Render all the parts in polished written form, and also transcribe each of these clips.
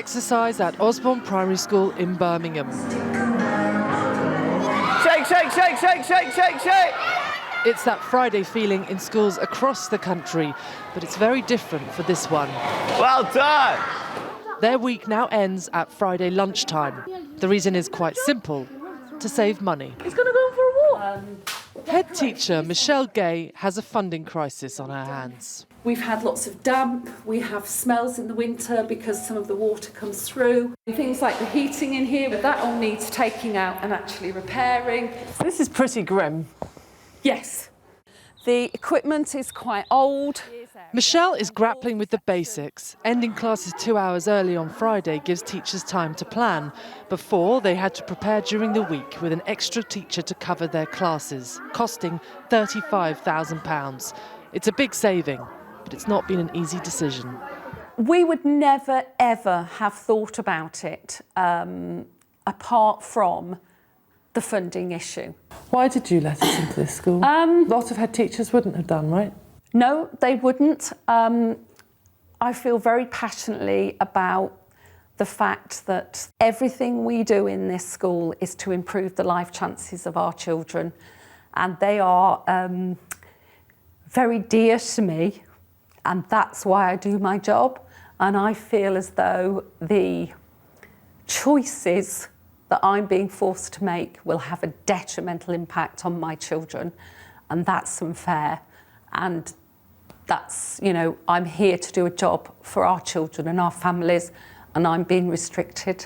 exercise at Osborne Primary School in Birmingham. Shake, shake, shake, shake, shake, shake, shake! It's that Friday feeling in schools across the country, but it's very different for this one. Well done! Their week now ends at Friday lunchtime. The reason is quite simple: to save money. He's going to go for a walk. Head teacher Michelle Gay has a funding crisis on her hands. We've had lots of damp, we have smells in the winter because some of the water comes through. Things like the heating in here, that all needs taking out and actually repairing. This is pretty grim. Yes. The equipment is quite old. Michelle is grappling with the basics. Ending classes 2 hours early on Friday gives teachers time to plan. Before, they had to prepare during the week with an extra teacher to cover their classes, costing £35,000. It's a big saving, but it's not been an easy decision. We would never, ever have thought about it apart from the funding issue. Why did you let us into this school? A lot of head teachers wouldn't have done, right? No, they wouldn't. I feel very passionately about the fact that everything we do in this school is to improve the life chances of our children, and they are very dear to me, and that's why I do my job. And I feel as though the choices that I'm being forced to make will have a detrimental impact on my children, and that's unfair. And that's, you know, I'm here to do a job for our children and our families, and I'm being restricted.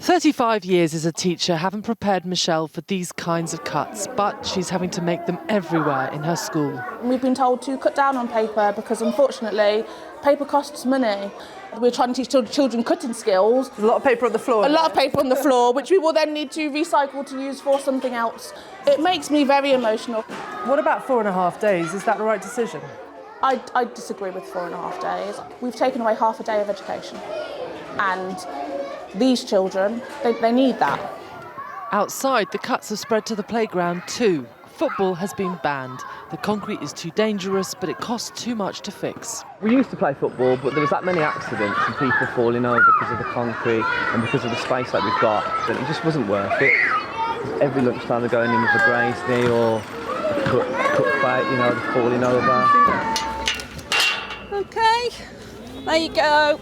35 years as a teacher haven't prepared Michelle for these kinds of cuts, but she's having to make them everywhere in her school. We've been told to cut down on paper because, unfortunately, paper costs money. We're trying to teach children cutting skills. There's a lot of paper on the floor. A lot of paper on the floor, which we will then need to recycle to use for something else. It makes me very emotional. What about 4.5 days? Is that the right decision? I disagree with 4.5 days. We've taken away half a day of education. And these children, they need that. Outside, the cuts have spread to the playground too. Football has been banned. The concrete is too dangerous, but it costs too much to fix. We used to play football, but there was that many accidents and people falling over because of the concrete and because of the space that we've got, that it just wasn't worth it. Every lunchtime they're going in with a grazed knee or a cut fight, you know, they're falling over. OK, there you go.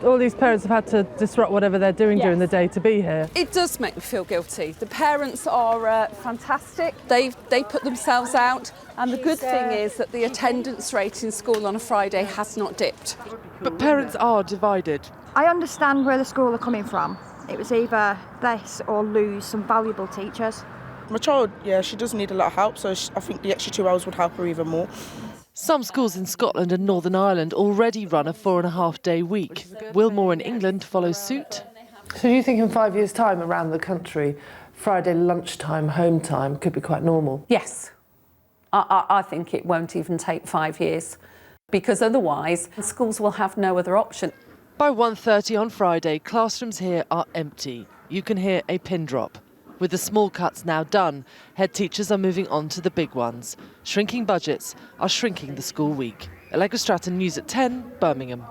All these parents have had to disrupt whatever they're doing during the day to be here. It does make me feel guilty. The parents are fantastic. They put themselves out, and the good thing is that the attendance rate in school on a Friday has not dipped. But parents are divided. I understand where the school are coming from. It was either this or lose some valuable teachers. My child, yeah, she does need a lot of help, so I think the extra 2 hours would help her even more. Some schools in Scotland and Northern Ireland already run a 4.5-day week. Will more in England follow suit? So you think in 5 years' time around the country, Friday lunchtime, home time could be quite normal? Yes. I think it won't even take 5 years, because otherwise schools will have no other option. By 1:30 on Friday, classrooms here are empty. You can hear a pin drop. With the small cuts now done, head teachers are moving on to the big ones. Shrinking budgets are shrinking the school week. Allegra Stratton, News at 10, Birmingham.